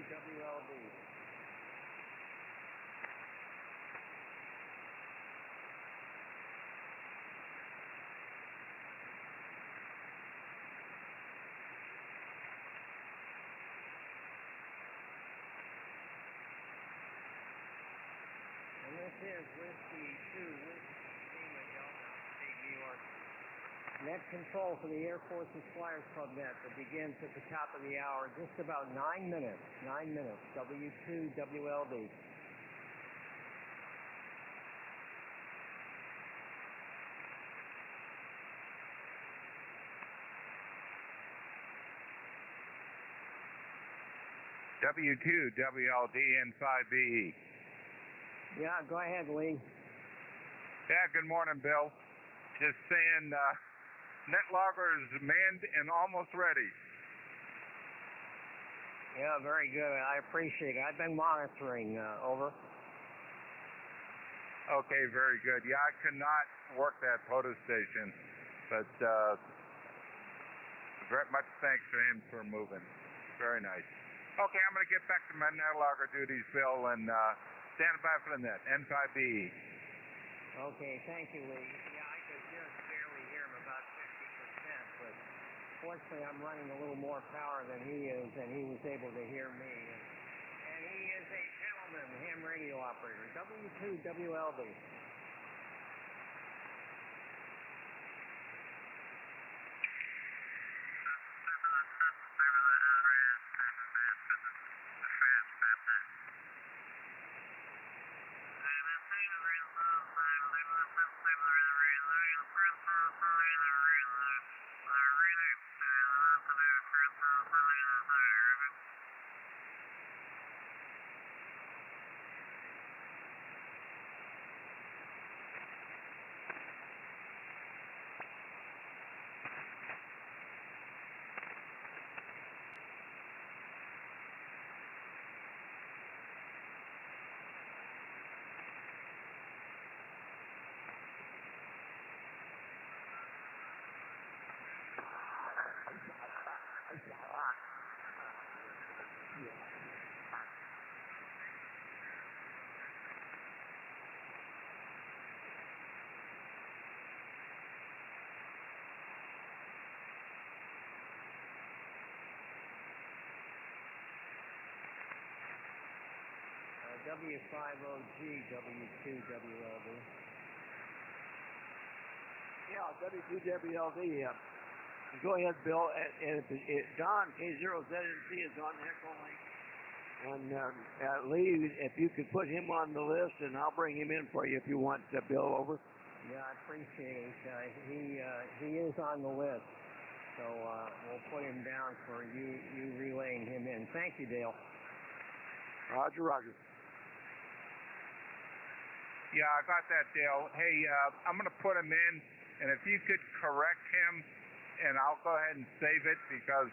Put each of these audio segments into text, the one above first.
W2WLD. And this is Whiskey 2, Whiskey Lima Delta, State New York. Net control for the Air Force's Flyers Club net that begins at the top of the hour, just about 9 minutes. 9 minutes, W2WLD. W2WLD N5BE. Yeah, go ahead, Lee. Yeah, good morning, Bill. Just saying, net logger is manned and almost ready. Yeah, very good. I appreciate it. I've been monitoring. Over. Okay, very good. Yeah, I could not work that POTUS station, but very much thanks to him for moving. Very nice. Okay, I'm going to get back to my net logger duties, Bill, and stand by for the net, N5BE. Okay, thank you, Lee. Yeah, I could just barely hear him, about 50%, but fortunately I'm running a little more power than he is, and he was able to hear me. And he is a gentleman, ham radio operator, W2WLD. W5OG, W2WLD. Yeah, W2WLD. Go ahead, Bill. Don, K0ZNC is on the Echo Link. And Lee, if you could put him on the list, and I'll bring him in for you if you want, Bill, over. Yeah, I appreciate it. He is on the list, so we'll put him down for you relaying him in. Thank you, Dale. Roger, roger. Yeah, I got that, Dale. Hey, I'm going to put him in, and if you could correct him, and I'll go ahead and save it, because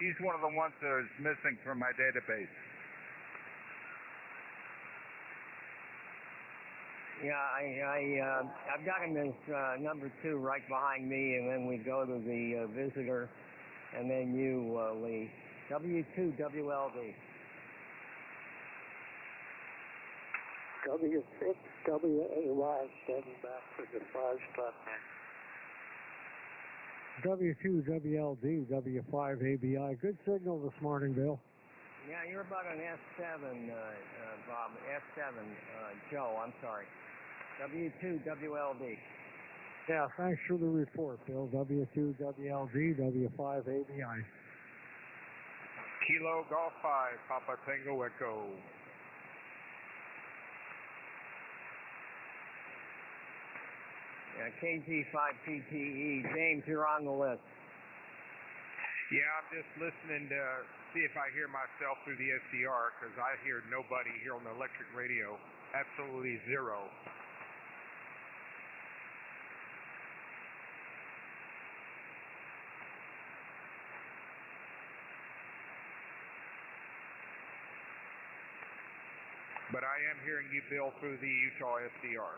he's one of the ones that is missing from my database. Yeah, I've got him as number 2 right behind me, and then we go to the visitor, and then you, Lee. W2WLD. W6WAY standing back for the Flyers Club net. W2WLD, W5ABI. Good signal this morning, Bill. Yeah, you're about an S7, Bob. S7, Joe, I'm sorry. W2WLD. Yeah, thanks for the report, Bill. W2WLD, W5ABI. Kilo Golf 5, Papa Tango Echo. Yeah, KG5PTE. James, you're on the list. Yeah, I'm just listening to see if I hear myself through the SDR, because I hear nobody here on the electric radio. Absolutely zero. But I am hearing you, Bill, through the Utah SDR.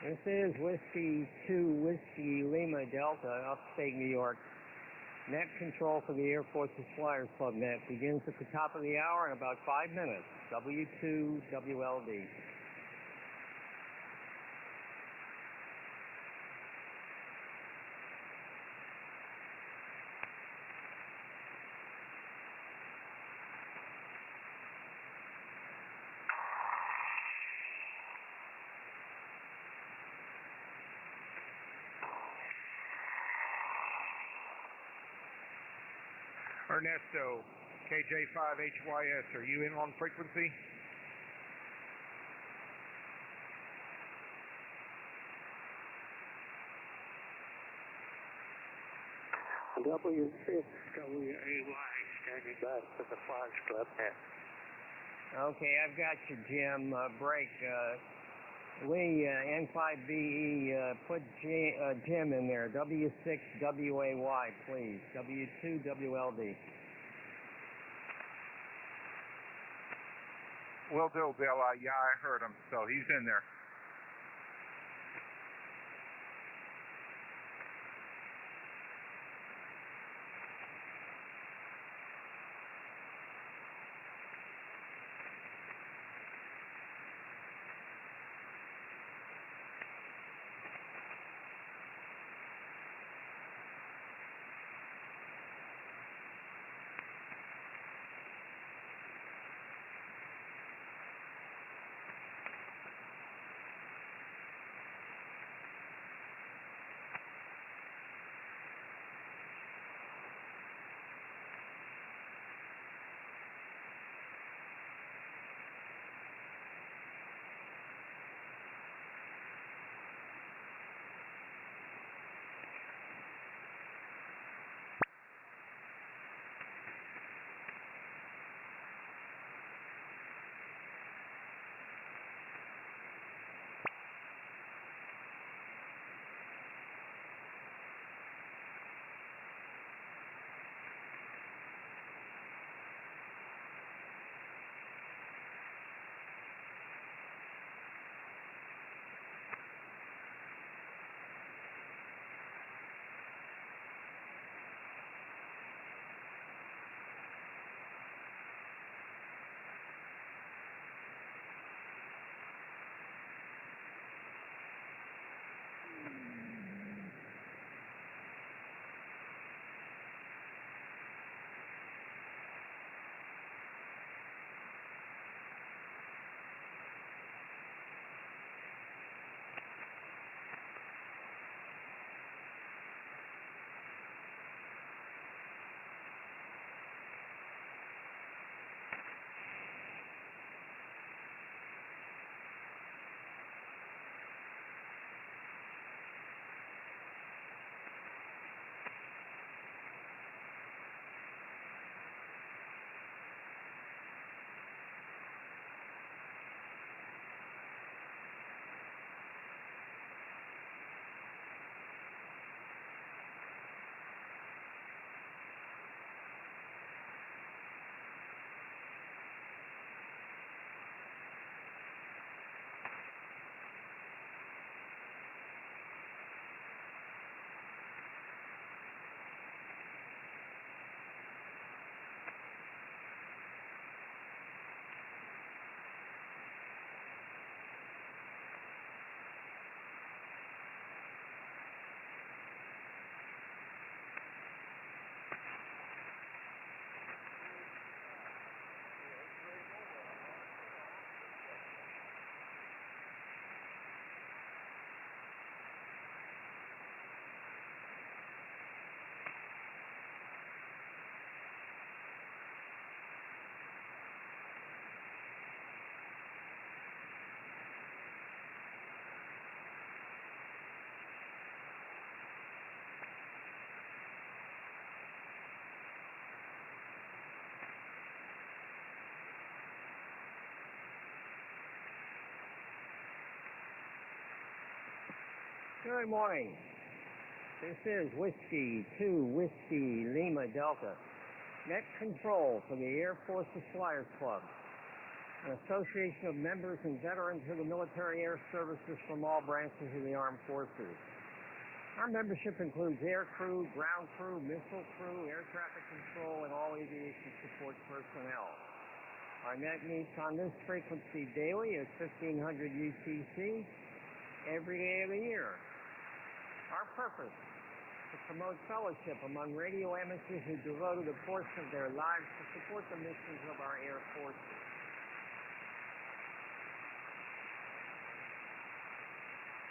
This is Whiskey 2, Whiskey Lima Delta, upstate New York. Net control for the Air Force's Flyers Club net begins at the top of the hour in about 5 minutes. W2WLD. Ernesto, KJ5HYS, are you in on frequency? W6WAY standing back for the Flyers Club net. Okay, I've got you, Jim. Break. Lee, N5BE, put Jim in there. W6WAY, please. W2WLD. Will do, Bill. Yeah, I heard him, so he's in there. Good morning. This is Whiskey 2 Whiskey Lima Delta. Net control for the Air Force's Flyers Club, an association of members and veterans of the military air services from all branches of the armed forces. Our membership includes air crew, ground crew, missile crew, air traffic control, and all aviation support personnel. Our net meets on this frequency daily at 1500 UTC every day of the year. Our purpose: to promote fellowship among radio amateurs who devoted a portion of their lives to support the missions of our air forces.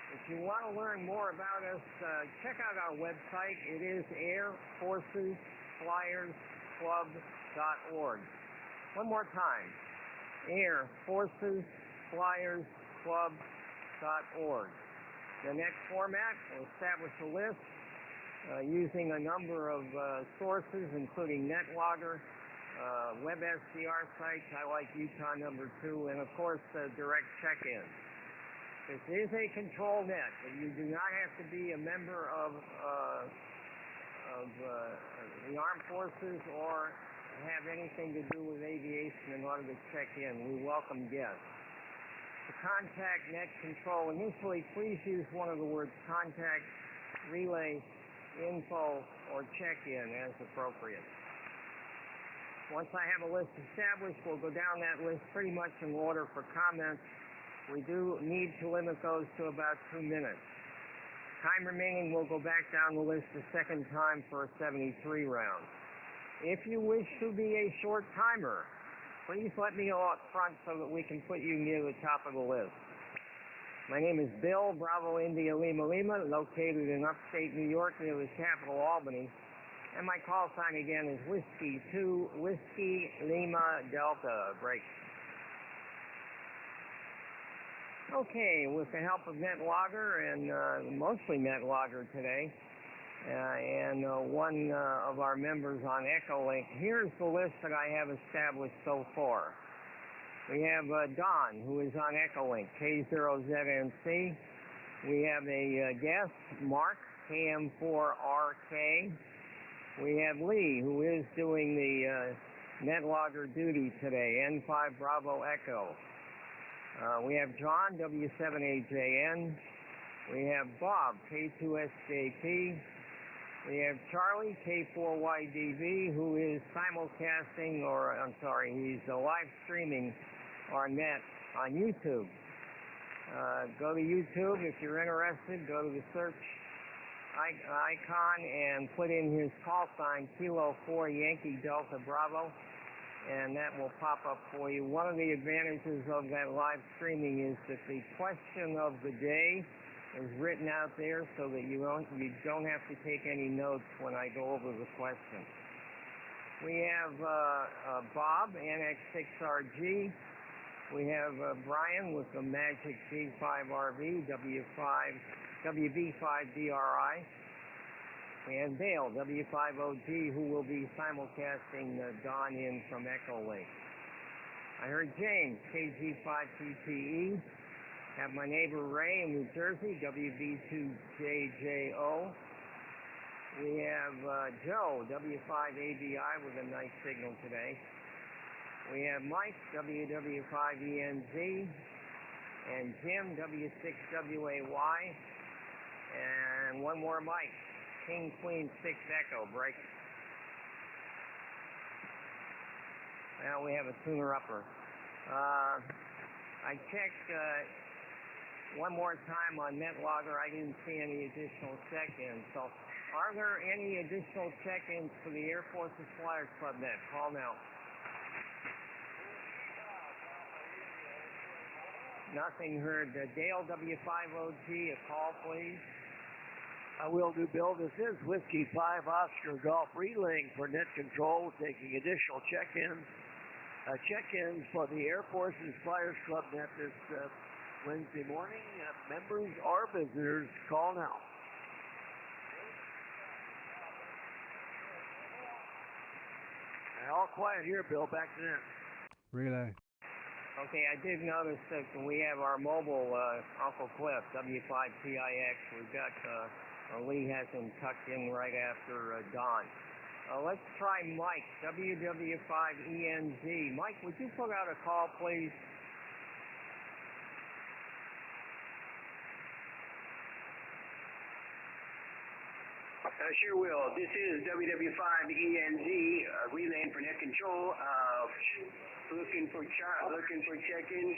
If you want to learn more about us, check out our website. It is airforcesflyersclub.org. One more time, airforcesflyersclub.org. The next format will establish a list using a number of sources, including NetLogger, WebSDR sites, I like Utah number 2, and of course direct check-in. This is a control net, but you do not have to be a member of the armed forces or have anything to do with aviation in order to check in. We welcome guests. To contact net control initially, please use one of the words contact, relay, info, or check-in as appropriate. Once I have a list established, we'll go down that list pretty much in order for comments. We do need to limit those to about 2 minutes. Time remaining, we'll go back down the list a second time for a 73 round. If you wish to be a short timer, please let me know up front so that we can put you near the top of the list. My name is Bill, Bravo India Lima Lima, located in upstate New York near the capital, Albany. And my call sign again is Whiskey 2, Whiskey Lima Delta. Break. Okay, with the help of NetLogger and mostly NetLogger today, and one of our members on Echolink, here's the list that I have established so far. We have Don, who is on Echolink, K0ZNC. We have a guest, Mark, KM4RK. We have Lee, who is doing the NetLogger duty today, N5 Bravo Echo. We have John, W7AJN. We have Bob, K2SJP. We have Charlie, K4YDV, who is simulcasting, he's live streaming our net on YouTube. Go to YouTube if you're interested. Go to the search icon and put in his call sign, Kilo 4 Yankee Delta Bravo, and that will pop up for you. One of the advantages of that live streaming is that the question of the day is written out there so that you don't have to take any notes when I go over the question. We have Bob, NX6RG. We have Brian with the Magic G5RV, WB5DRI. And Dale, W5OG, who will be simulcasting Don in from Echolink. I heard James, KG5PTE. Have my neighbor Ray in New Jersey, WB2JJO. We have Joe, W5ABI, with a nice signal today. We have Mike, WW5ENZ, and Jim, W6WAY, and one more Mike, King Queen 6 Echo. Break. Now we have a tuner-upper. I checked one more time on NetLogger. I didn't see any additional check-ins. So are there any additional check-ins for the Air Force's Flyers Club Net? Call now. Nothing heard. Dale, W5OG, a call, please. I will do, Bill. This is Whiskey 5 Oscar Golf relaying for net control, taking additional check-ins. Check-ins for the Air Force's Flyers Club Net this Wednesday morning. Members or visitors, call now. All quiet here, Bill. Back to net. Relay. Okay, I did notice that we have our mobile Uncle Cliff, W5PIX. We've got Lee has him tucked in right after Don. Let's try Mike, WW5ENZ. Mike, would you put out a call, please? Sure will. This is W2WLD relaying for net control. Looking for check-ins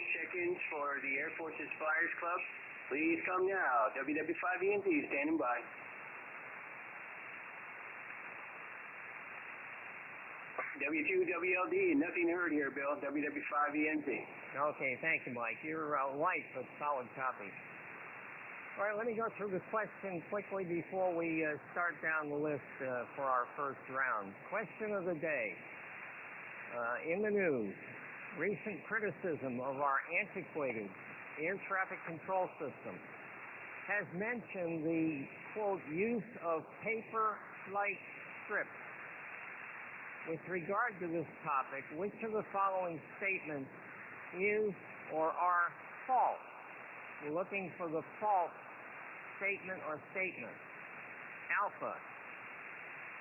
for the Air Force's Flyers Club. Please come now. W2WLD standing by. W2WLD, nothing heard here, Bill. W2WLD. Okay, thank you, Mike. You're light but solid copy. All right, let me go through the question quickly before we start down the list for our first round. Question of the day. In the news, recent criticism of our antiquated air traffic control system has mentioned the, quote, use of paper flight strips. With regard to this topic, which of the following statements is or are false? We're looking for the false statement or statements. Alpha,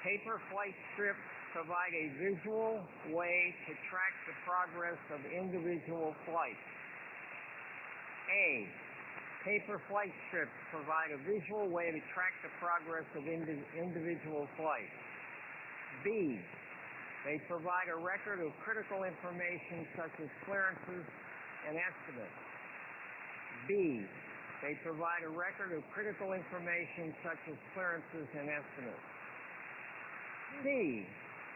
paper flight strips provide a visual way to track the progress of individual flights. A, paper flight strips provide a visual way to track the progress of individual flights. B, they provide a record of critical information such as clearances and estimates. B, they provide a record of critical information such as clearances and estimates. C,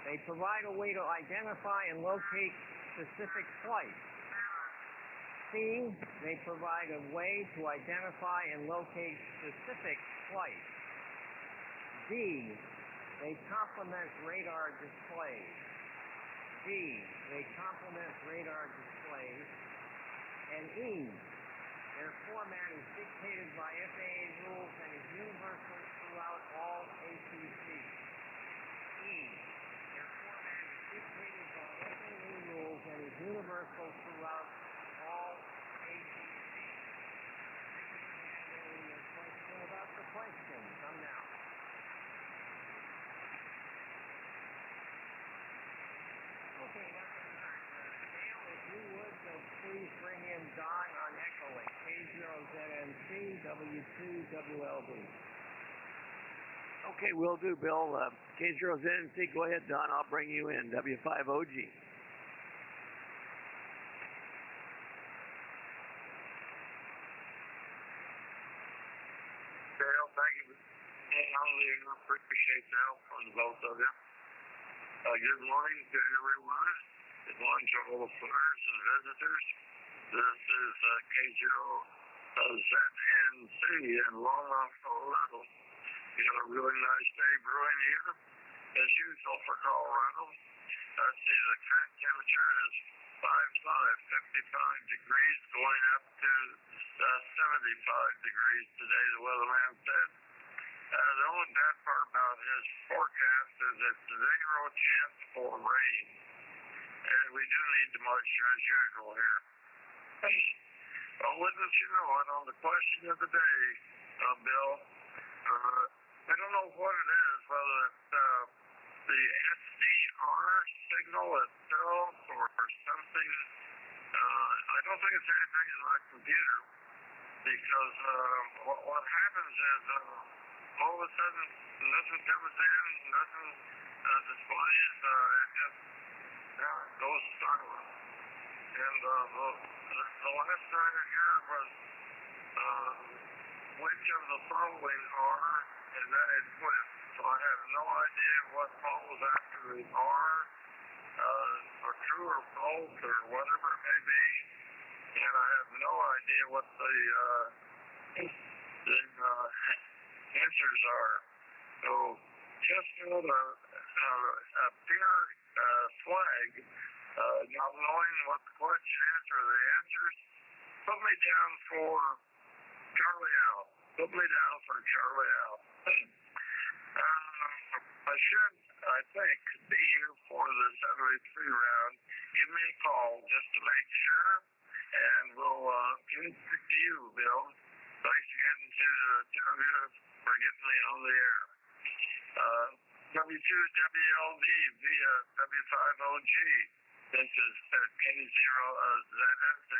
they provide a way to identify and locate specific flights. C, they provide a way to identify and locate specific flights. D, they complement radar displays. D, they complement radar displays. And E, their format is dictated by FAA rules and is universal throughout all ATCs. E, their format is dictated by FAA rules and is universal throughout all ATCs. Any question about the question? Come now. Okay, nothing heard. Dale, if you would, please bring in Don on Echolink, K0ZNC, W2WLD. Okay, will do, Bill. K0ZNC, go ahead, Don. I'll bring you in. W5OG. Dale, thank you. I appreciate the help on both of you. Good morning to everyone. Good morning to all the flyers and visitors. This is K0ZNC in Long Rock, Colorado. We got a really nice day brewing here, as usual for Colorado. Let's see, the current temperature is 55 degrees, going up to 75 degrees today, the weatherman said. The only bad part about his forecast is it's 0 chance for rain. And we do need the moisture as usual here. Well, wouldn't you know it, on the question of the day, Bill, I don't know what it is, whether it's the SDR signal itself or something. I don't think it's anything in my computer, because what happens is all of a sudden nothing comes in, nothing displays, it just goes silent. And the last time I heard was which of the following are, and then it quit. So I have no idea what follows after the R, or true or false, or whatever it may be. And I have no idea what the answers are. So just got a pure flag, not knowing what the question is or the answers. Put me down for Charlie Al. Put me down for Charlie Al. I should, I think, be here for the 73 round. Give me a call just to make sure, and we'll get to you, Bill. Thanks again to the two of you for getting me on the air. W2WLD via W5OG. This is K0ZNC.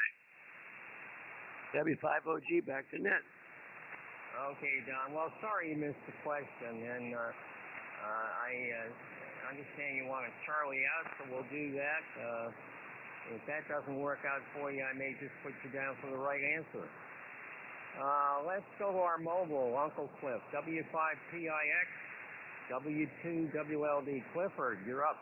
W5OG, back to net. Okay, Don. Well, sorry you missed the question, and I understand you want a Charlie out, so we'll do that. If that doesn't work out for you, I may just put you down for the right answer. Let's go to our mobile, Uncle Cliff, W5PIX, W2WLD. Clifford, you're up.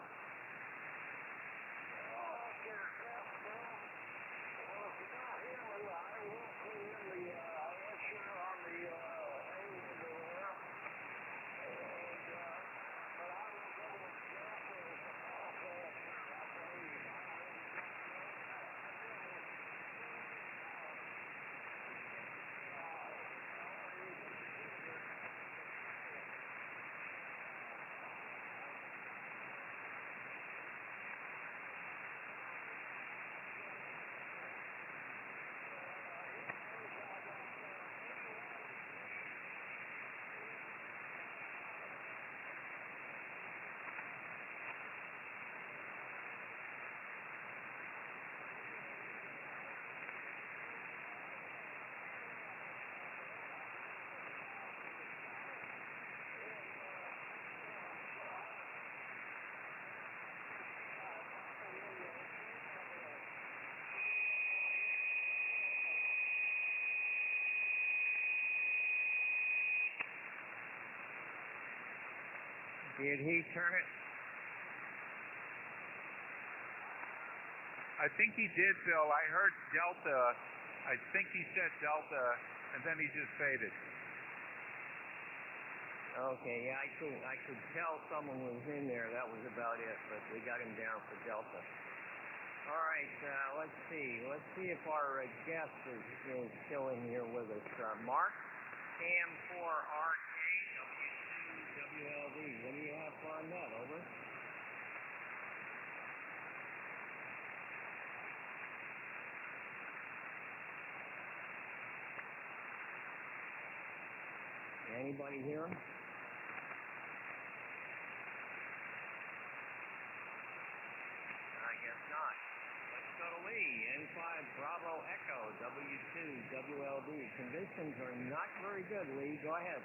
Did he turn it? I think he did, Bill. I heard Delta. I think he said Delta, and then he just faded. Okay, yeah, I could tell someone was in there. That was about it, but we got him down for Delta. All right, let's see. Let's see if our guest is still in here with us. Mark, Cam4RK, W2WLD. What do you have for our net? Over. Anybody hear him? I guess not. Let's go to Lee, N5 Bravo Echo, W2WLD. Conditions are not very good, Lee. Go ahead.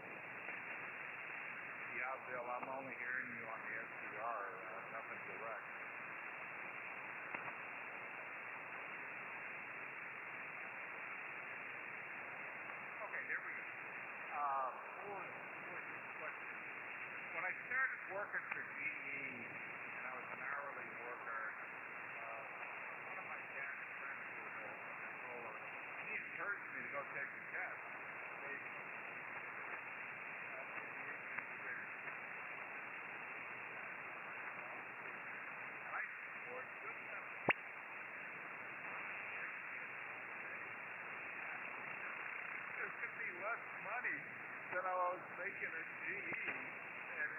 Yeah, Bill, I'm only hearing you on the SDR, nothing direct. Okay, here we go. When I started working for GE, and I was an hourly worker, one of my dad's friends was a controller. He encouraged me to go take the test. Less money than I was making at GE, and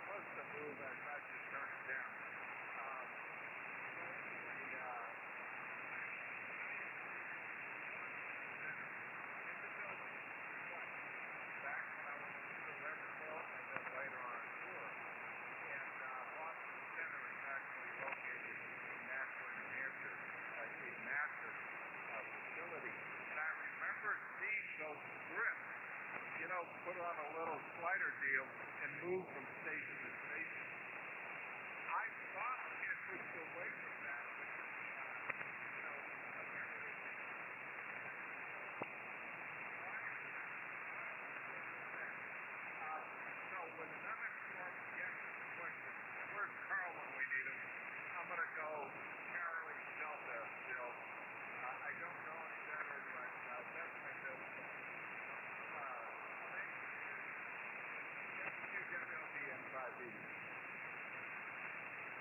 plus the move, I had to turn it down. Back when I was in the Liverpool, and then later on a tour, and Boston Center is actually located in Nashville, New Hampshire, a massive facility. And I remember seeing those scripts, put on a little slider deal and move from station to station. I thought it was away from that, but apparently so with an uninformed guess at the question, where's Carl when we need him? I'm going to go Charlie Delta, Bill. I don't know any better, but that's my bill.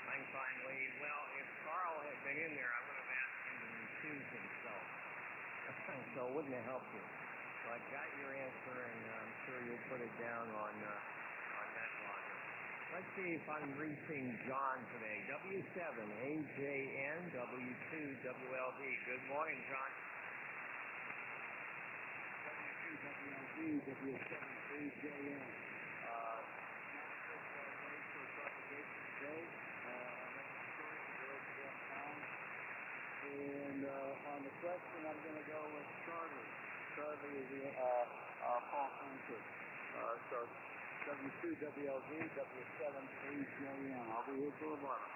I'm fine, Lee. Well, if Carl had been in there, I would have asked him to recuse himself. So it wouldn't have helped you. So I've got your answer, and I'm sure you'll put it down on that logger. Let's see if I'm reaching John today. W7AJN, W2WLD. Good morning, John. W2WLD, W7AJN. And on the question, I'm going to go with Charlie. Charlie is the False answer. So W2WLD, W7AJN. I'll be here till the bottom.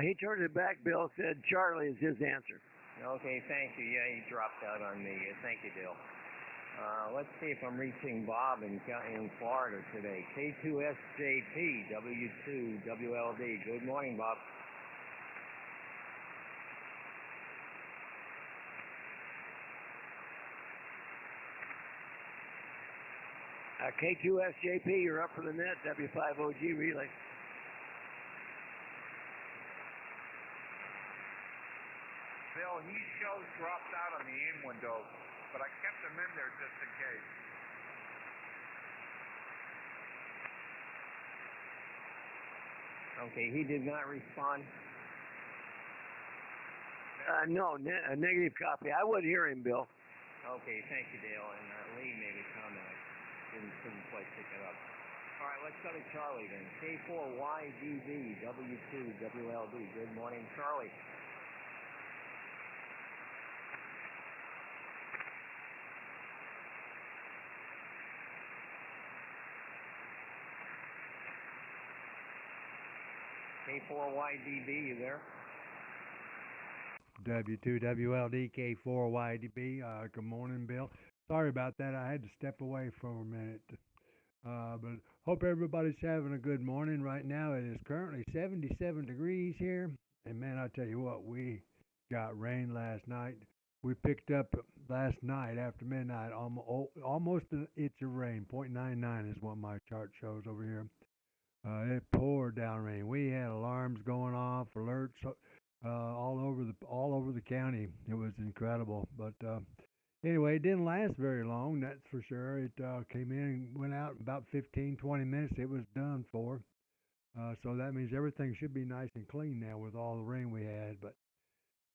He turned it back, Bill, said Charlie is his answer. Okay, thank you. Yeah, he dropped out on me. Thank you, Dale. Let's see if I'm reaching Bob in Florida today. K2SJP, W2WLD. Good morning, Bob. K2SJP, you're up for the net, W5OG relay. Bill, he shows dropped out on the aim window, but I kept him in there just in case. Okay, he did not respond. No, a negative copy. I would hear him, Bill. Okay, thank you, Dale. And Lee made a comment. Couldn't quite pick it up. All right, let's go to Charlie then. K4YDB, W2WLD. Good morning, Charlie. K4YDB, you there? W2WLD K4YDB. Good morning, Bill. Sorry about that. I had to step away for a minute. But hope everybody's having a good morning. Right now it is currently 77 degrees here. And man, I tell you what, we got rain last night. We picked up last night after midnight almost an inch of rain. 0.99 is what my chart shows over here. It poured down rain. We had alarms going off, alerts all over the county. It was incredible. But anyway, it didn't last very long, that's for sure. It came in and went out in about 15, 20 minutes. It was done for. So that means everything should be nice and clean now with all the rain we had. But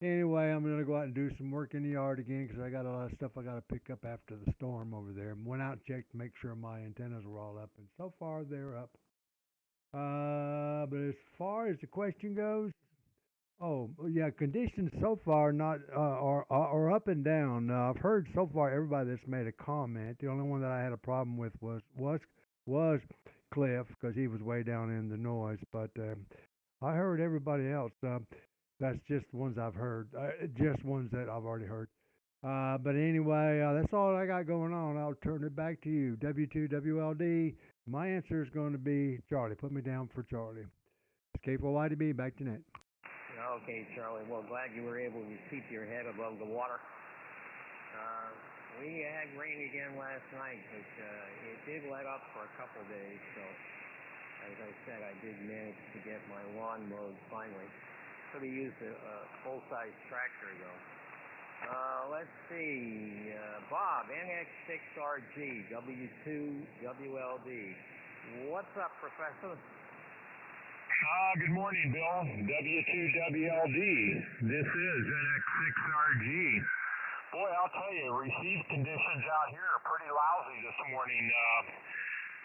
anyway, I'm going to go out and do some work in the yard again because I got a lot of stuff I got to pick up after the storm over there. Went out and checked to make sure my antennas were all up, and so far they're up. But as far as the question goes, conditions so far not are up and down. I've heard so far everybody that's made a comment. The only one that I had a problem with was Cliff because he was way down in the noise. But I heard everybody else. That's just ones I've heard. Just ones that I've already heard. But anyway, that's all I got going on. I'll turn it back to you. W2WLD. My answer is going to be Charlie. Put me down for Charlie. It's K4YDB. Back to net. Okay, Charlie. Well, glad you were able to keep your head above the water. We had rain again last night, but it did let up for a couple days. So, as I said, I did manage to get my lawn mowed finally. Could have used a full-size tractor, though. Let's see. Bob, NX6RG, W2WLD. What's up, Professor? Good morning, Bill. W2WLD. This is NX6RG. Boy, I'll tell you, receive conditions out here are pretty lousy this morning.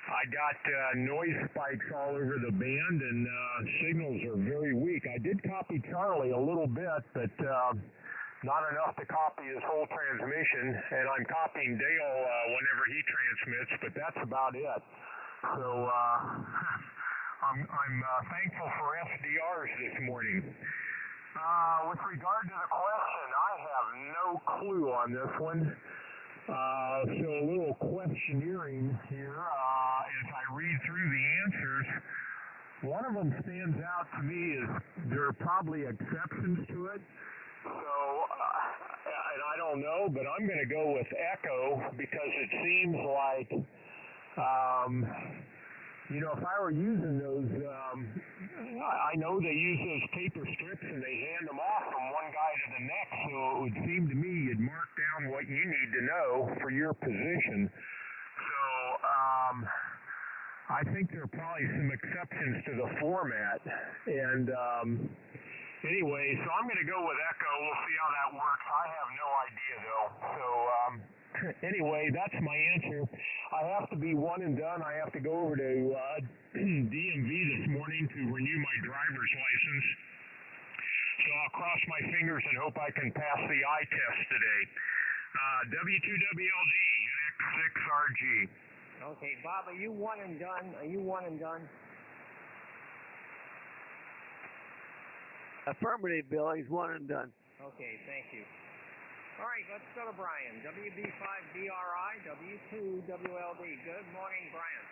I got noise spikes all over the band, and signals are very weak. I did copy Charlie a little bit, but not enough to copy his whole transmission, and I'm copying Dale whenever he transmits, but that's about it. So I'm thankful for SDRs this morning. With regard to the question, I have no clue on this one. So a little questioneering here as I read through the answers. One of them stands out to me as there are probably exceptions to it. So, and I don't know, but I'm going to go with echo because it seems like, if I were using those, I know they use those paper strips and they hand them off from one guy to the next, so it would seem to me you'd mark down what you need to know for your position. So, I think there are probably some exceptions to the format, and anyway, so I'm going to go with echo. We'll see how that works. I have no idea, though. So, anyway, that's my answer. I have to be one and done. I have to go over to DMV this morning to renew my driver's license. So I'll cross my fingers and hope I can pass the eye test today. W2WLD, NX6RG. Okay, Bob, are you one and done? Are you one and done? Affirmative, Bill. He's one and done. Okay, thank you. All right, let's go to Brian. WB5BRI, W2WLD. Good morning, Brian.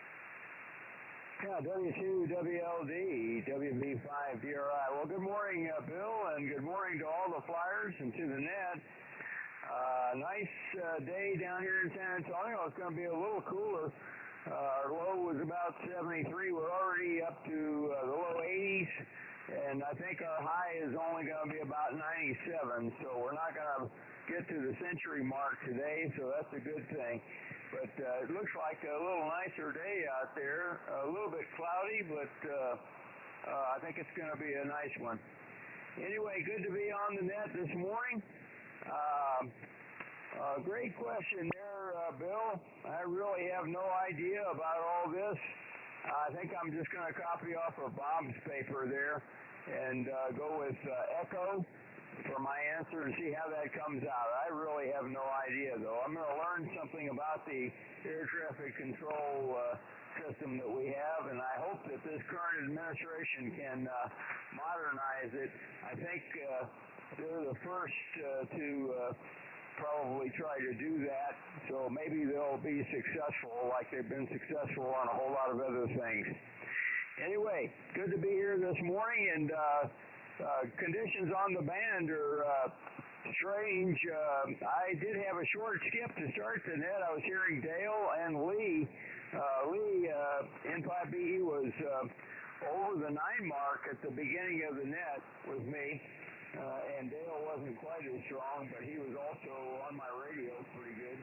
Yeah, W2WLD, WB5BRI. Well, good morning, Bill, and good morning to all the flyers and to the net. Nice day down here in San Antonio. It's going to be a little cooler. Our low was about 73. We're already up to the low 80s, and I think our high is only going to be about 97. So we're not going to get to the century mark today, so that's a good thing. But it looks like a little nicer day out there. A little bit cloudy, but I think it's going to be a nice one. Anyway, good to be on the net this morning. Great question there, Bill. I really have no idea about all this. I think I'm just going to copy off of Bob's paper there and go with Echo for my answer and see how that comes out. I really have no idea, though. I'm going to learn something about the air traffic control system that we have, and I hope that this current administration can modernize it. I think they're the first to probably try to do that, so maybe they'll be successful like they've been successful on a whole lot of other things. Anyway, good to be here this morning, and conditions on the band are strange. I did have a short skip to start the net. I was hearing Dale and Lee. Lee, N5BE was over the 9 mark at the beginning of the net with me. And Dale wasn't quite as strong, but he was also on my radio pretty good.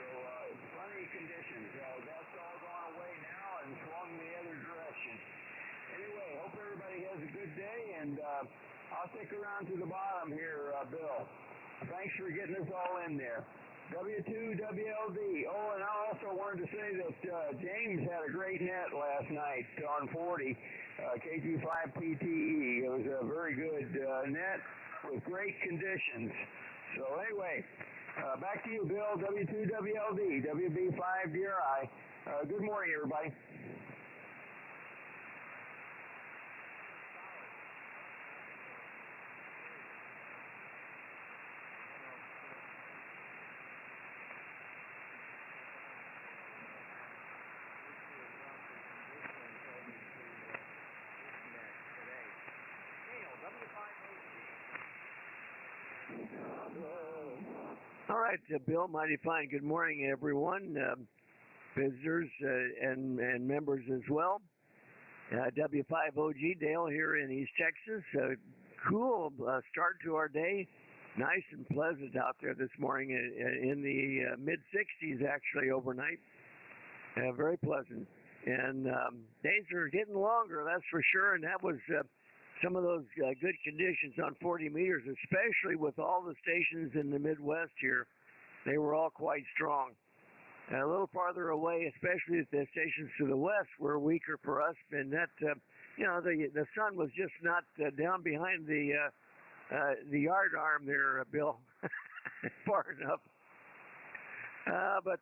So it's funny conditions. That's all gone away now and swung the other direction. Anyway, hope everybody has a good day, and I'll stick around to the bottom here, Bill. Thanks for getting us all in there. W2WLD. Oh, and I also wanted to say that James had a great net last night on 40, KG5PTE. It was a very good net with great conditions. So anyway, back to you, Bill. W2WLD, WB5DRI. Good morning, everybody. All right, Bill, mighty fine. Good morning, everyone, visitors and members as well. W5OG, Dale here in East Texas. Cool start to our day. Nice and pleasant out there this morning in the mid-60s, actually, overnight. Very pleasant. And days are getting longer, that's for sure, and that was some of those good conditions on 40 meters, especially with all the stations in the Midwest here. They were all quite strong. A little farther away, especially the stations to the west, were weaker for us. And that, the sun was just not down behind the yard arm there, Bill, far enough. But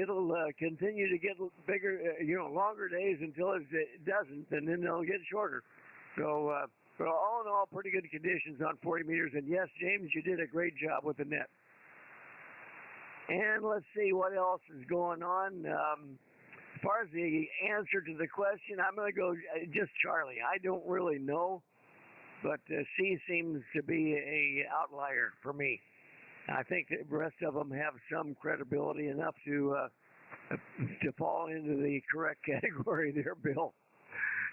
it'll continue to get bigger, longer days until it doesn't, and then they'll get shorter. So, but all in all, pretty good conditions on 40 meters. And yes, James, you did a great job with the net. And let's see what else is going on. As far as the answer to the question, I'm going to go just Charlie. I don't really know, but C seems to be a outlier for me. I think the rest of them have some credibility enough to fall into the correct category there, Bill.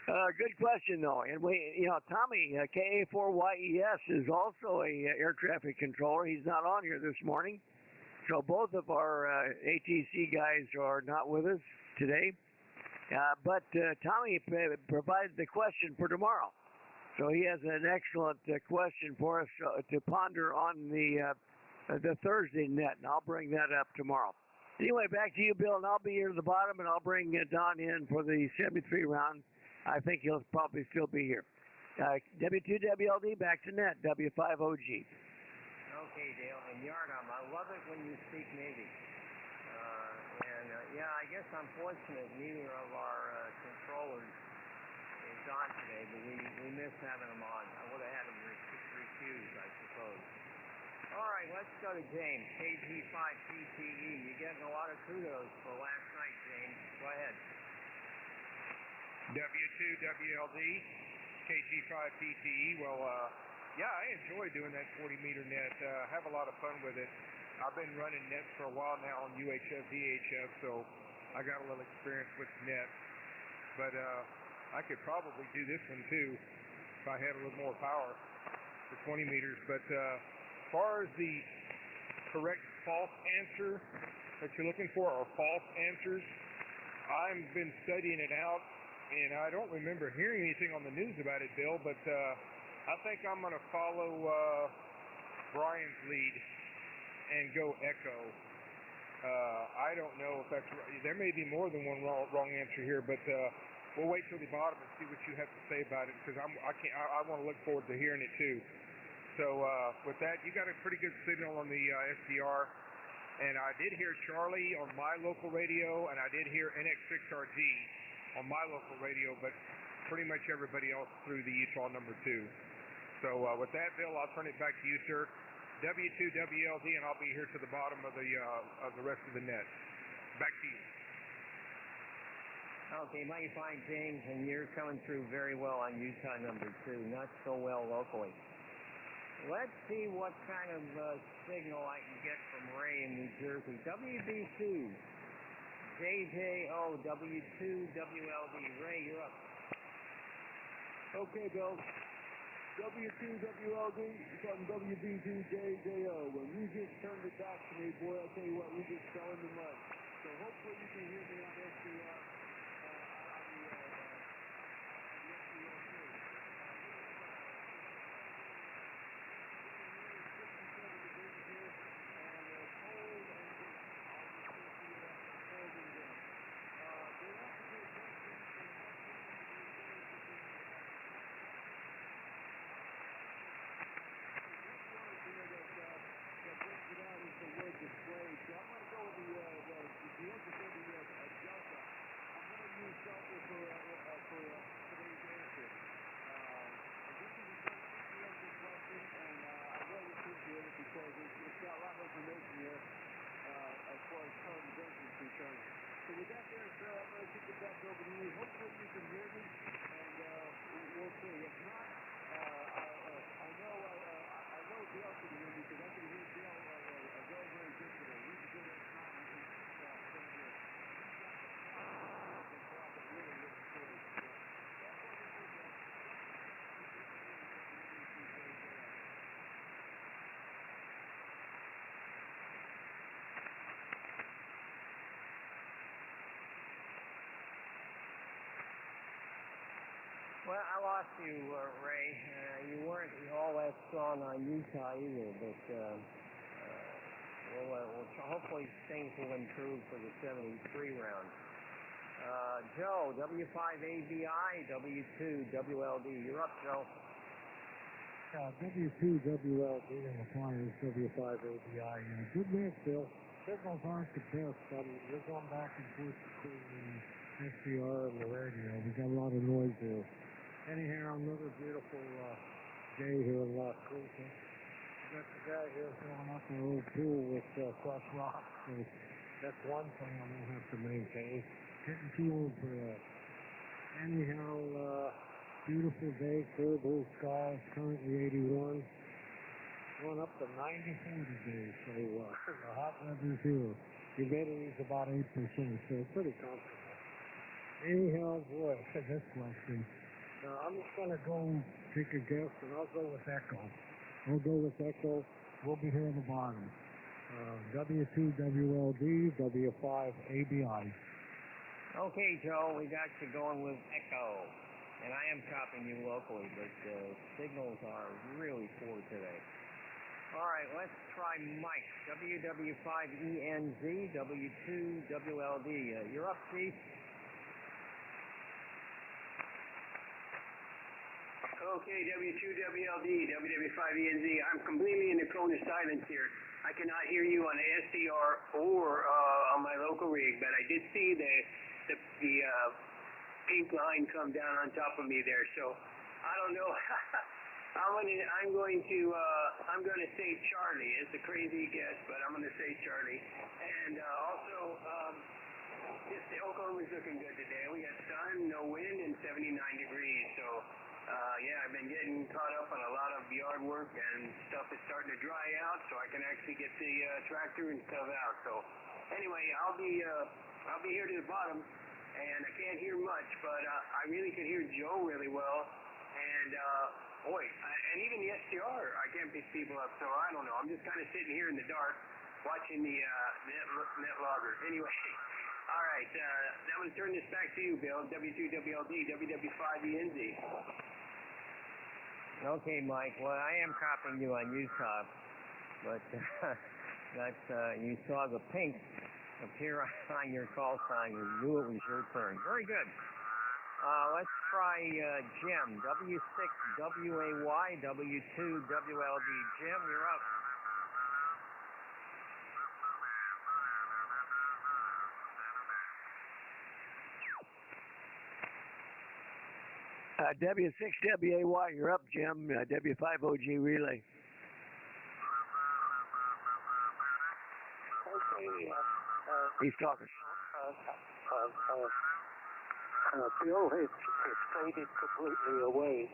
Good question, though. And Tommy, KA4YES is also a air traffic controller. He's not on here this morning. So both of our ATC guys are not with us today. But Tommy provided the question for tomorrow. So he has an excellent question for us to ponder on the Thursday net, and I'll bring that up tomorrow. Anyway, back to you, Bill, and I'll be here at the bottom, and I'll bring Don in for the 73 round. I think he'll probably still be here. W2WLD back to net, W5OG. Okay, Dale. And Yardom, I love it when you speak Navy. Yeah, I guess unfortunate neither of our controllers is on today, but we miss having them on. I would have had them recused, I suppose. All right, let's go to James, KG5PTE. You're getting a lot of kudos for last night, James. Go ahead. W2WLD, KG5PTE. Well, yeah, I enjoy doing that 40-meter net. Have a lot of fun with it. I've been running nets for a while now on UHF, VHF, so I got a little experience with nets. But I could probably do this one too if I had a little more power for 20 meters. But as far as the correct false answer that you're looking for, or false answers, I've been studying it out, and I don't remember hearing anything on the news about it, Bill, but I think I'm going to follow Brian's lead and go Echo. I don't know if that's right. There may be more than one wrong answer here, but we'll wait till the bottom and see what you have to say about it, because I want to look forward to hearing it too. So with that, you got a pretty good signal on the SDR, and I did hear Charlie on my local radio, and I did hear NX6RG on my local radio, but pretty much everybody else through the Utah number 2. So with that, Bill, I'll turn it back to you, sir. W2WLD, and I'll be here to the bottom of the rest of the net. Back to you. Okay, mighty fine, James, and you're coming through very well on Utah number 2, not so well locally. Let's see what kind of signal I can get from Ray in New Jersey. WB2, JJO, W2WLD. Ray, you're up. Okay, Bill. W2WLD, from WB2JJO. When you just turned it back to me, boy, I tell you what, we just fell in the mud. So hopefully you can hear me on SDR. So with that there, sir, I'm going to kick it back over to you. Hopefully you can hear me, and we'll see. If not, I know Dale can hear me, because I can hear Dale very, very good today. He's good at time. Well, I lost you, Ray. You weren't all that strong on Utah either, but hopefully things will improve for the 73 round. Joe, W5ABI, W2WLD. You're up, Joe. W2WLD and the Flyers, W5ABI. Good match, Bill. Signals aren't the best. We're going back and forth between the SDR and the radio. We got a lot of noise there. Anyhow, another beautiful day here in Las Cruces. We got the guy here filling up our old pool with crushed rocks, so that's one thing I'm going to have to maintain. Getting too old for that. Anyhow, beautiful day, clear blue skies, currently 81. Going up to 94 today, so the hot weather's here. Humidity's about 8%, so pretty comfortable. Anyhow, boy, this question. I'm just going to go take a guess, and I'll go with Echo. We'll be here at the bottom. W2WLD, W5ABI. Okay, Joe, we got you going with Echo. And I am copying you locally, but signals are really poor today. All right, let's try Mike. WW5ENZ, W2WLD. You're up, Chief. Okay, W2WLD, WW5ENZ. I'm completely in the cone of silence here. I cannot hear you on the SDR or on my local rig, but I did see the pink line come down on top of me there. So I don't know. I'm going to say Charlie. It's a crazy guess, but I'm going to say Charlie. And also, yes, the Oklahoma's looking good today. We got sun, no wind, and 79 degrees. So, yeah, I've been getting caught up on a lot of yard work, and stuff is starting to dry out, so I can actually get the tractor and stuff out. So, anyway, I'll be here to the bottom, and I can't hear much, but I really can hear Joe really well, and boy, and even the STR, I can't pick people up. So I don't know. I'm just kind of sitting here in the dark, watching the net logger. Anyway. All right, I'm going to turn this back to you, Bill. W2WLD, WW5ENZ. Okay, Mike. Well, I am copying you on UTOP, but you saw the pink appear on your call sign. You knew it was your turn. Very good. Let's try Jim, W6WAY, W2WLD. Jim, you're up. W6WAY, you're up, Jim. W5OG relay. Okay. He's talking. Bill has faded completely away.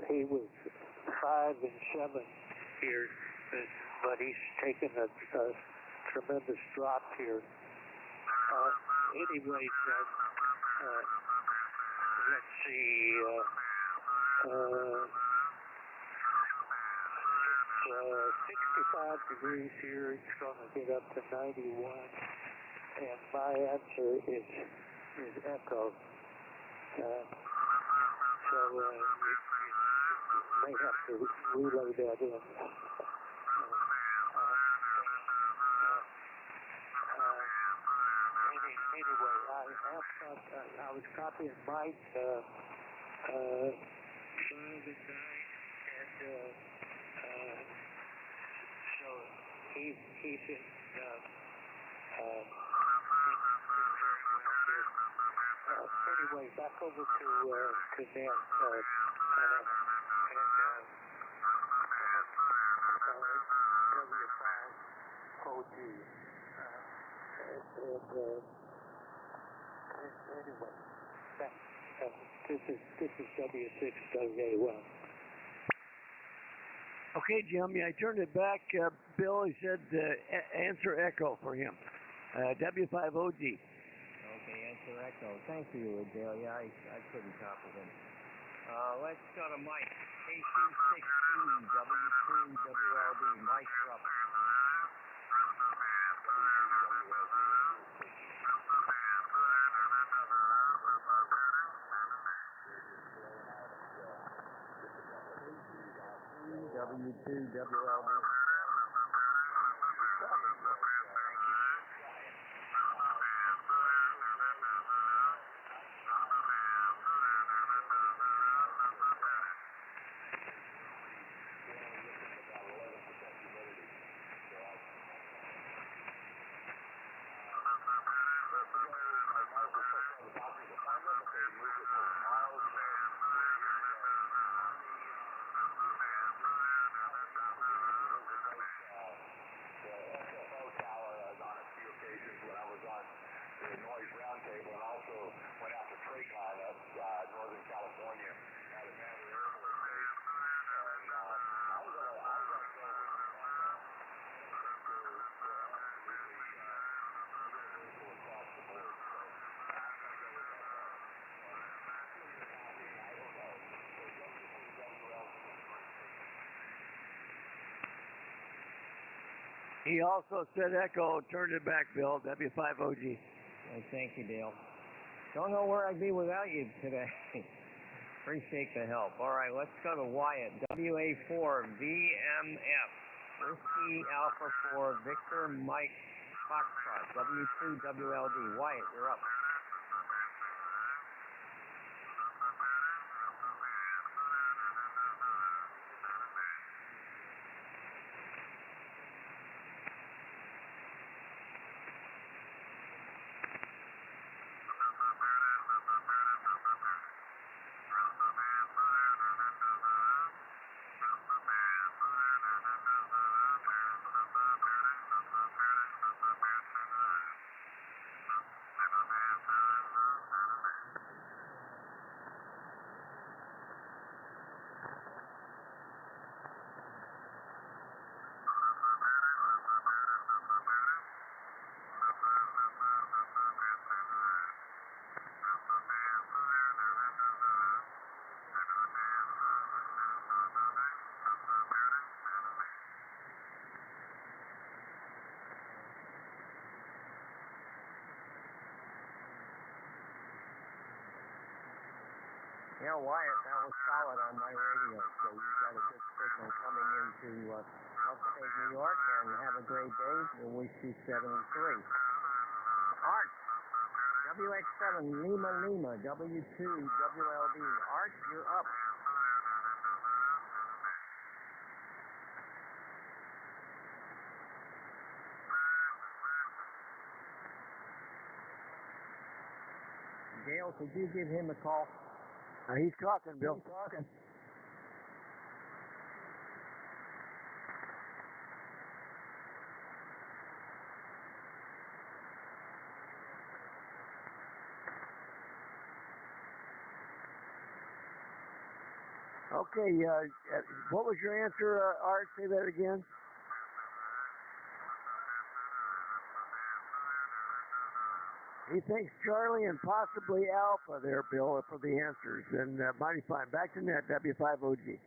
He was 5 and 7 here, but he's taken a tremendous drop here. Anyways, let's see. It's 65 degrees here. It's going to get up to 91, and my answer is echo. So you may have to relay that in. Anyway, I was copying Mike, 5 and 9, and so he's been very well here. Anyway, back over to Net, W5OG. Anyway, this is W6WAY. Okay, Jim, I turned it back. Bill, he said answer echo for him. W5OG. Okay, answer echo. Thank you, Dale. Yeah, I couldn't copy him. Let's go to Mike. KC16, W2WLD. Mike, you're up. W2WLD. He also said echo, turned it back, Bill, W5OG. Well, thank you, Dale. Don't know where I'd be without you today. Appreciate the help. All right, let's go to Wyatt, WA4VMF. Whiskey Alpha 4, Victor Mike Foxtrot, W2WLD. Wyatt, you're up. Yeah, Wyatt, that was solid on my radio. So you've got a good signal coming into upstate New York, and have a great day. We'll wish you 73. Art, WX7 Lima Lima, W2WLD. Art, you're up. Dale, could you give him a call? He's talking, Bill. He's talking. Okay, what was your answer, Art? Say that again. He thinks Charlie and possibly Alpha there, Bill, for the answers. And mighty fine. Back to net, W5OG.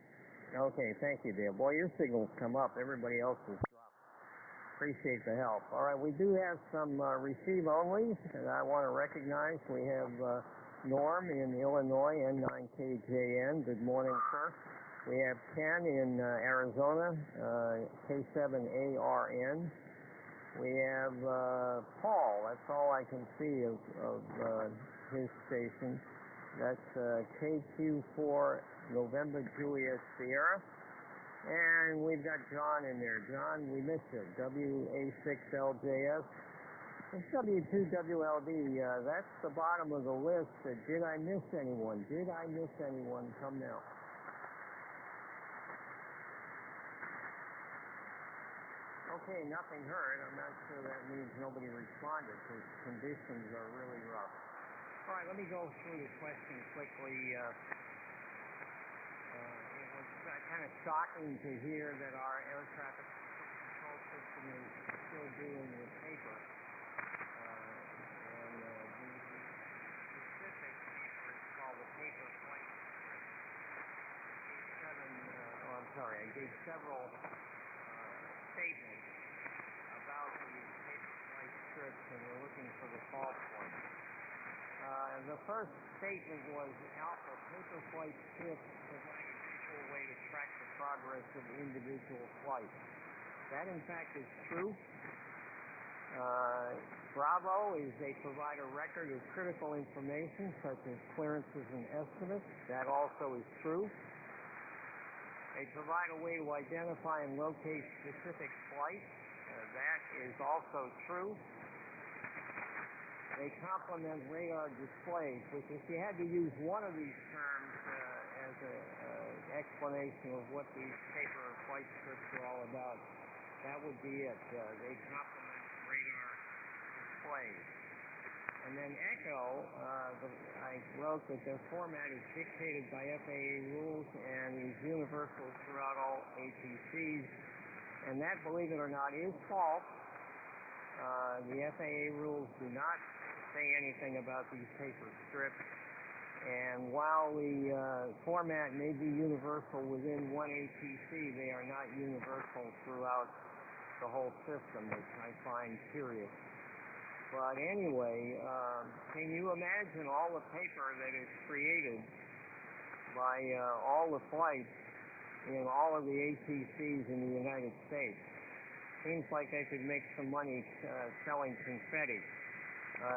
Okay, thank you, Dale. Boy, your signals come up. Everybody else has dropped. Appreciate the help. All right, we do have some receive onlys that I want to recognize. We have Norm in Illinois, N9KJN. Good morning, sir. We have Ken in Arizona, K7ARN. We have Paul. That's all I can see of his station. That's KQ4 November Juliet Sierra. And we've got John in there. John, we missed you. WA6LJS. It's W2WLD. That's the bottom of the list. Did I miss anyone? Did I miss anyone? Come now. Okay, nothing heard. I'm not sure that means nobody responded because conditions are really rough. All right, let me go through the questions quickly. It was kind of shocking to hear that our air traffic control system is still doing the paper. And the specific paper is called the paper flight script. I gave several statements about the paper flight scripts, and we're looking for the fault point. The first statement was Alpha paper flight scripts provide a visual way to track the progress of individual flights. That, in fact, is true. Bravo is they provide a record of critical information such as clearances and estimates. That also is true. They provide a way to identify and locate specific flights. That is also true. They complement radar displays, which if you had to use one of these terms as an explanation of what these paper flight scripts are all about, that would be it. They complement radar displays. And then Echo, I wrote that their format is dictated by FAA rules and is universal throughout all ATCs. And that, believe it or not, is false. The FAA rules do not say anything about these paper strips. And while the format may be universal within one ATC, they are not universal throughout the whole system, which I find curious. But anyway, can you imagine all the paper that is created by all the flights in all of the ATCs in the United States? Seems like they could make some money selling confetti.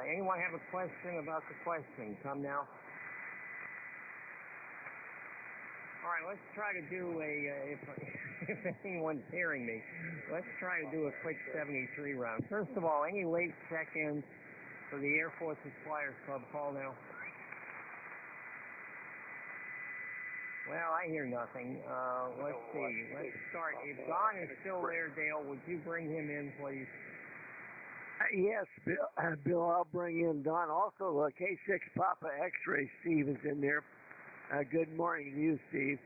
Anyone have a question about the question? Come now. All right, let's try to do if anyone's hearing me, let's try to do a quick 73 round. First of all, any late check-ins for the Air Force's Flyers Club? Call now. Well, I hear nothing. Let's see. Let's start. If Don is still there, Dale, would you bring him in, please? Yes, Bill, I'll bring in Don. Also, K6 Papa X-Ray Steve is in there. Good morning to you, Steve.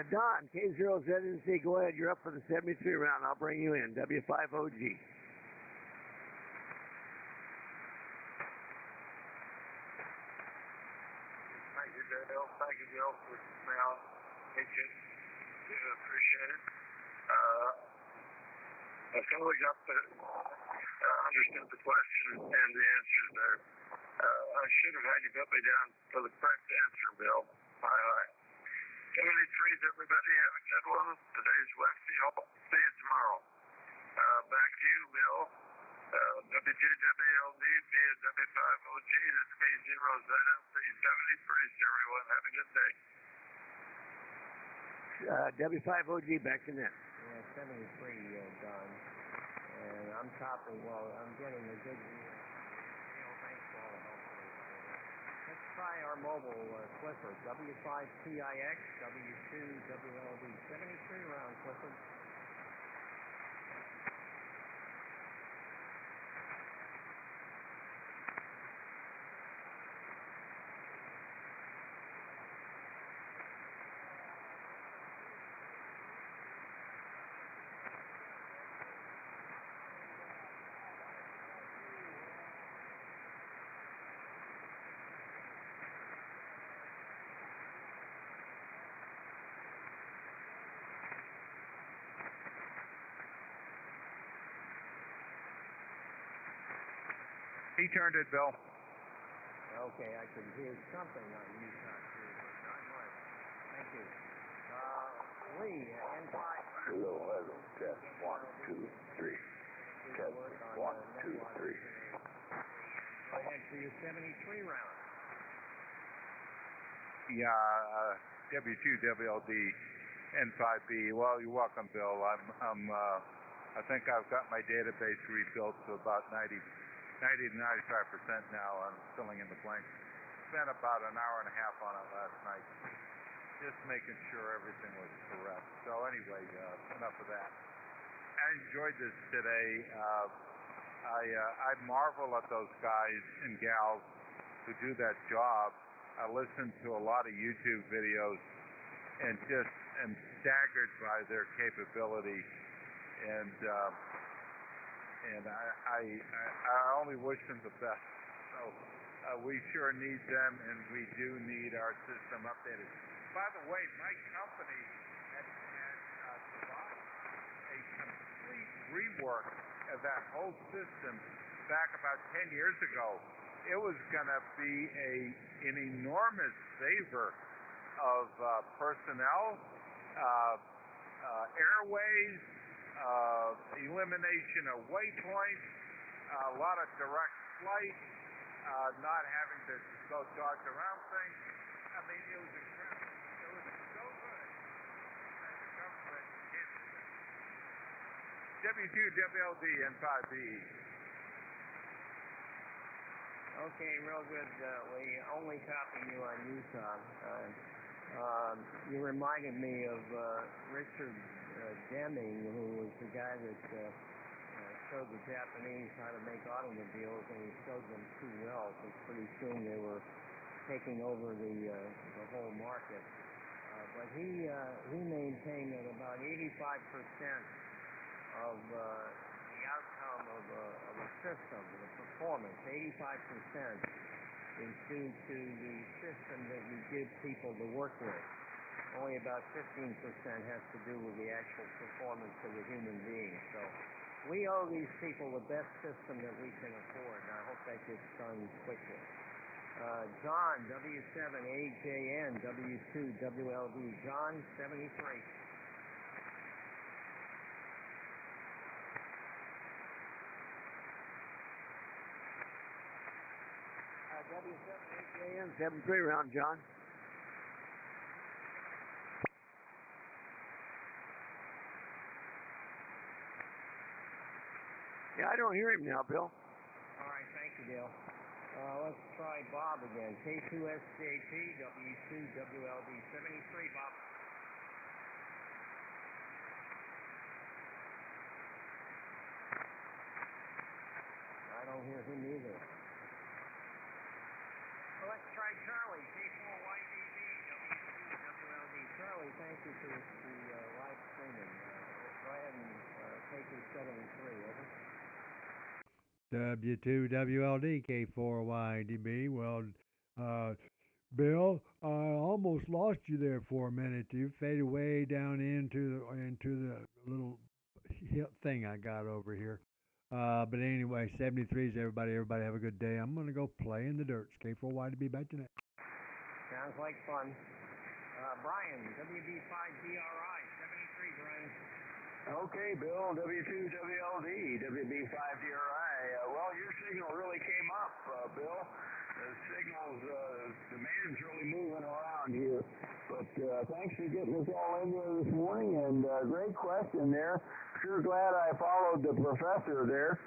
Don, K0ZNC, go ahead. You're up for the 73 round. I'll bring you in. W5OG. Thank you, Dale. Thank you, Bill, for me on. Appreciate it. I finally got understood the question and the answers there. I should have had you put me down for the correct answer, Bill. Hi. 73's everybody. Have a good one. Today's Wednesday. I'll see you tomorrow. Back to you, Bill. W2WLD via W5OG. This K0ZMC73, everyone. Have a good day. W5OG back to net. Yeah, 73, Don. And I'm topping, I'm getting a good thanks for all the help. Let's try our mobile Clifford. W5TIX, W2WLD. 73 round Clifford. He turned it, Bill. Okay, I can hear something on UConn too, but not much. Thank you. Lee, N5. Hello, test 1, 2, 3. Test 1, 2, 3. Go ahead for your 73 round. Yeah, W2WLD N5B. Well, you're welcome, Bill. I think I've got my database rebuilt to about 90 to 95% now. I'm filling in the blanks. Spent about an hour and a half on it last night, just making sure everything was correct. So anyway, enough of that. I enjoyed this today. I marvel at those guys and gals who do that job. I listen to a lot of YouTube videos and just am staggered by their capability. And I only wish them the best. So we sure need them, and we do need our system updated. By the way, my company had devised a complete rework of that whole system back about 10 years ago. It was going to be an enormous saver of personnel, airways, elimination of waypoints, a lot of direct flight, not having to go dodge around things. I mean, it was incredible. It was so good that the government canceled it. W2WLD N5B. Okay, real good, Lee. Only copying you on Utah. You reminded me of Richard Deming, who was the guy that showed the Japanese how to make automobiles, and he showed them too well, because pretty soon they were taking over the whole market. But he maintained that about 85% of the outcome of a system, the performance, 85% is due to the system that you give people to work with. Only about 15% has to do with the actual performance of the human being. So we owe these people the best system that we can afford, and I hope that gets done quickly. John, W7AJN, W2WLD. John, 73. W7AJN, 73 round, John. Yeah, I don't hear him now, Bill. All right, thank you, Dale. Let's try Bob again. K2SJP, W2WLD 73, Bob. I don't hear him either. Well, let's try Charlie, K4YDB, W2WLD. Charlie, thank you for the live streaming. Go ahead and take your 73, over. W2WLD K4YDB. Well, Bill, I almost lost you there for a minute. You faded way down into the little thing I got over here. But anyway, 73s, everybody. Everybody have a good day. I'm going to go play in the dirt. K4Y2B back to net. Sounds like fun. Brian, WB5DRI, 73, Brian. Okay, Bill, W2WLD, WB5DRI. Well, your signal really came up, Bill. The signal's, demand's really moving around here. But thanks for getting us all in there this morning, and great question there. Sure glad I followed the professor there.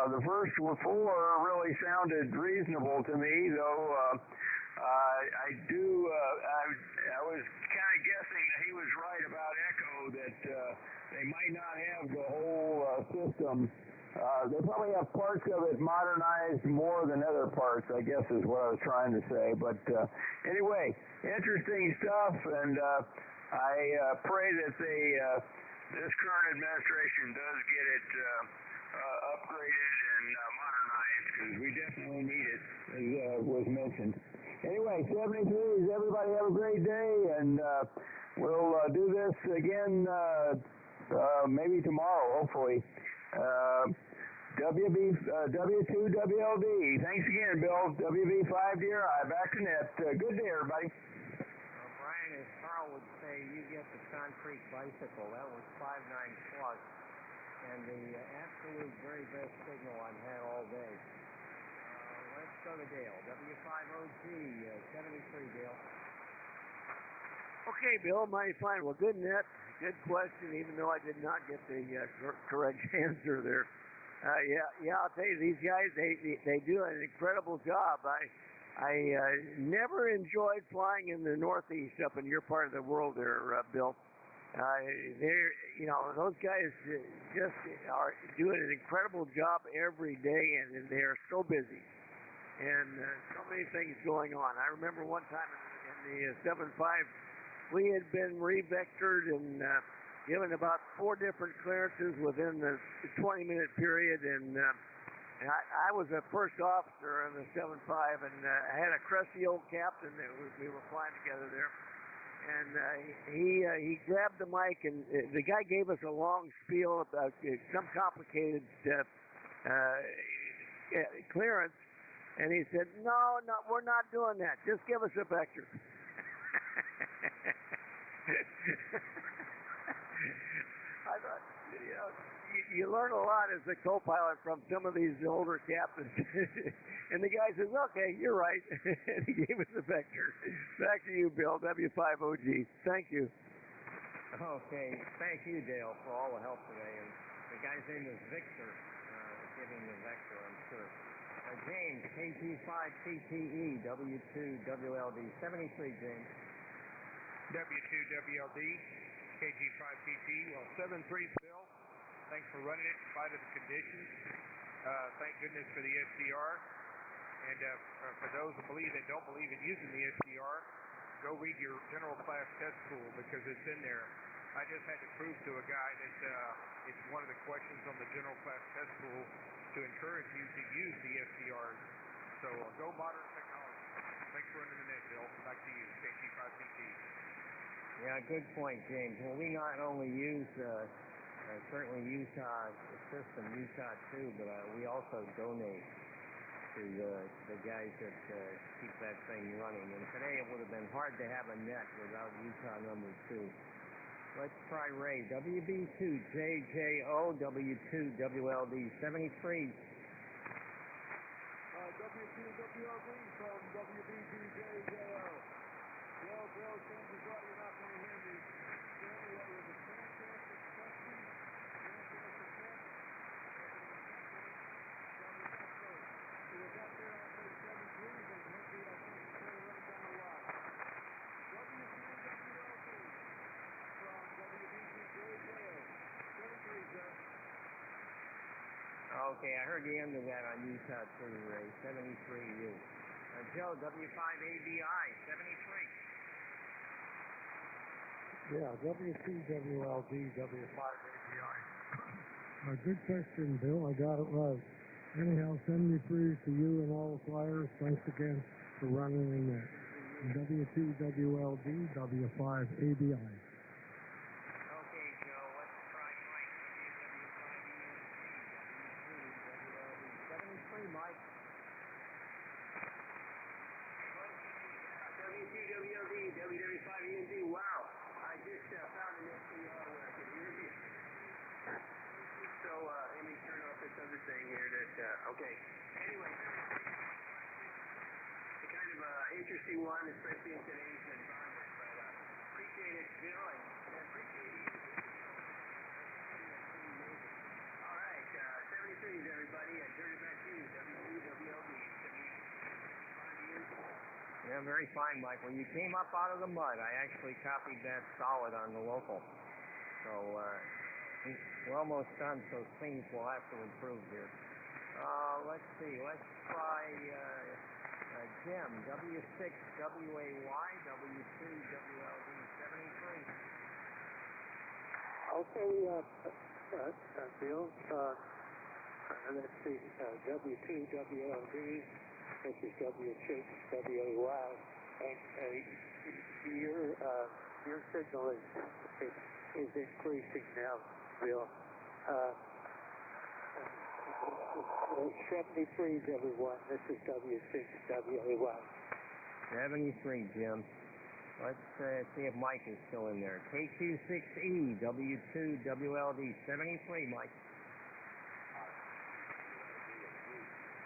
The first four really sounded reasonable to me, though I was kind of guessing that he was right about Echo, that they might not have the whole system. They probably have parts of it modernized more than other parts, I guess is what I was trying to say. But anyway, interesting stuff, and I pray that this current administration does get it upgraded and modernized, because we definitely need it, as was mentioned. Anyway, 73s, everybody have a great day, and we'll do this again maybe tomorrow, hopefully. W2WLD. Thanks again, Bill. WB5DRI. Back to net. Good day, everybody. Brian, as Carl would say, you get the concrete bicycle. That was 5.9 plus, and the absolute very best signal I've had all day. Let's go to Dale. W5OG, 73, Dale. Okay, Bill, mighty fine. Well, good net. Good question, even though I did not get the correct answer there. I'll tell you, these guys, they do an incredible job. I never enjoyed flying in the Northeast up in your part of the world there, Bill. Those guys just are doing an incredible job every day, and they are so busy. And so many things going on. I remember one time in the 7.5, we had been revectored and given about 4 different clearances within the 20-minute period, and I was a first officer in the 7.5, and I had a crusty old captain that we were flying together there, and he grabbed the mic, and the guy gave us a long spiel about some complicated clearance, and he said, no, we're not doing that. Just give us a vector. I thought, you learn a lot as a co-pilot from some of these older captains. And the guy says, okay, you're right. And he gave us a vector. Back to you, Bill, W5OG. Thank you. Okay, thank you, Dale, for all the help today. And the guy's name is Victor, giving the vector, I'm sure. James, KG5TTE, W2WLD, 73, James. W2WLD, KG5TT. Well, 7.3, Bill. Thanks for running it in spite of the conditions. Thank goodness for the SDR. And for those that don't believe in using the SDR, go read your general class test pool, because it's in there. I just had to prove to a guy that it's one of the questions on the general class test pool to encourage you to use the SDRs. So go modern technology. Thanks for running the net, Bill. Back to you, KG5TT. Yeah, good point, James. Well, we not only use certainly Utah system, Utah 2, but we also donate to the guys that keep that thing running. And today it would have been hard to have a net without Utah number 2. Let's try Ray. WB2JJO, W2WLD, 73. W2WLD from WB2JJO. Bill, chances are you're not going to hear me. Anyway, it was a fantastic question. So we got there on those 73s, and hopefully I can try to run down a lot. W2WLD from WB2JJO. 73, sir. Okay, I heard the end of that on Utah 2, Ray. 73U. Joe, W5ABI, 73. Yeah, W2WLD, W5ABI. Good question, Bill. I got it right. Anyhow, 73 to you and all the flyers. Thanks again for running in there. W2WLD, W5ABI. Okay, Joe, let's try Mike, W5ENC, W2 W2WLD, wow, I just found an SDR where I can hear you. So, let me turn off this other thing here okay. Anyway, it's kind of an interesting one, especially in today's environment, but appreciate it, Bill, and appreciate you. All right, 73s, everybody, and turn it back to you, W2WLD. Yeah, very fine, Mike. When you came up out of the mud, I actually copied that solid on the local. So, we're almost done, so things will have to improve here. Let's see. Let's try Jim, W6WAY, W2WLD 73. Okay, Bill, let's see, W2WLD, this is W6WAY, and your signal is increasing now, Bill. 73s, everyone. This is W6WAY. 73, Jim. Let's see if Mike is still in there. KQ6E, W2WLD 73, Mike.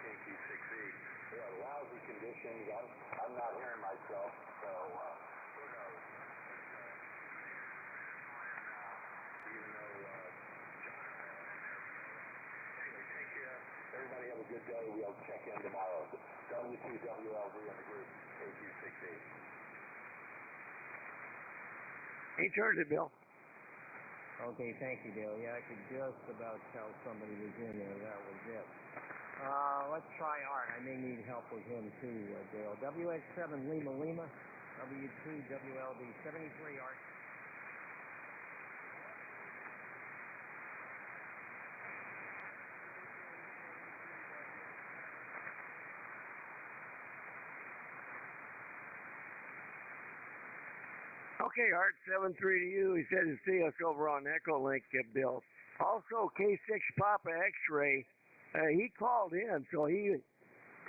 KQ6E. Yeah, lousy conditions. I'm not hearing myself, so who knows? Even though John and I went in there. Anyway, take care. Everybody have a good day. We'll check in tomorrow. W2WLD in the group, KQ6E. He turned it, Bill. Okay, thank you, Dale. Yeah, I could just about tell somebody was in there. That was it. Let's try Art. I may need help with him too, Dale. WX7 Lima Lima, W2WLD 73, Art. Okay, Art, 7-3 to you. He said to see us over on Echo Link, Bill. Also, K6 Papa X-Ray, he called in, so he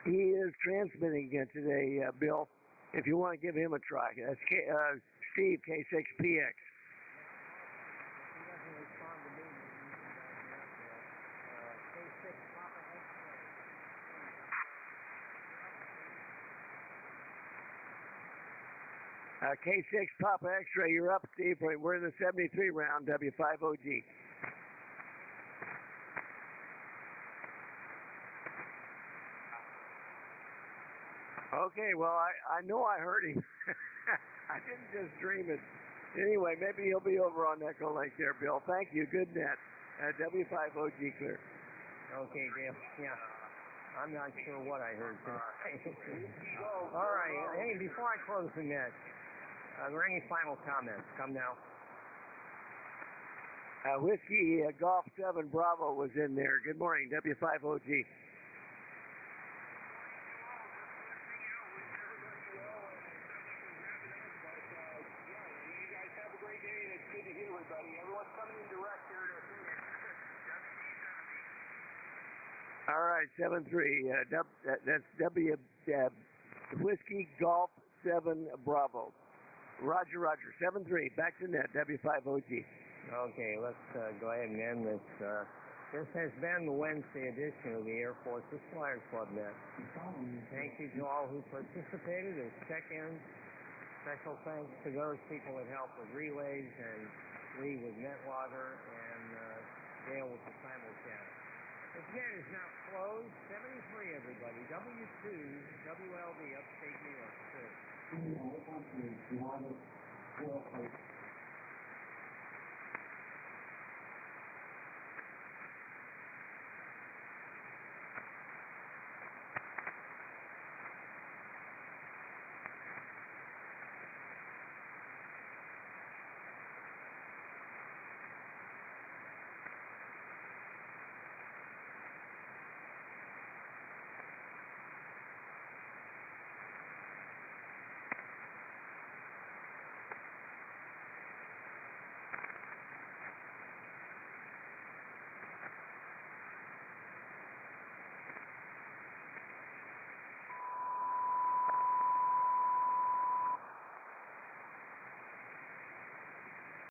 is transmitting today, Bill, if you want to give him a try. That's Steve, K6PX. K6 Papa X-Ray, you're up, Steve. We're in the 73 round, W5OG. Okay, well, I know I heard him. I didn't just dream it. Anyway, maybe he'll be over on Echo Lake there, Bill. Thank you. Good net. W5OG clear. Okay, Dale. Yeah. I'm not sure what I heard today. All right. Hey, before I close the net, are there any final comments? Come now. Whiskey Golf 7 Bravo was in there. Good morning, W5OG. All right, 7-3. That's Whiskey Golf 7 Bravo. Roger, Roger. 7-3. Back to net. W5OG. Okay, let's go ahead and end this. This has been the Wednesday edition of the Air Force's Flyers Club Net. Thank you to all who participated as check-ins. Special thanks to those people that helped with relays, and Lee with NetLogger, and Dale with the simulcast. The net is now closed. 73, everybody. W2WLD, upstate New York. Good.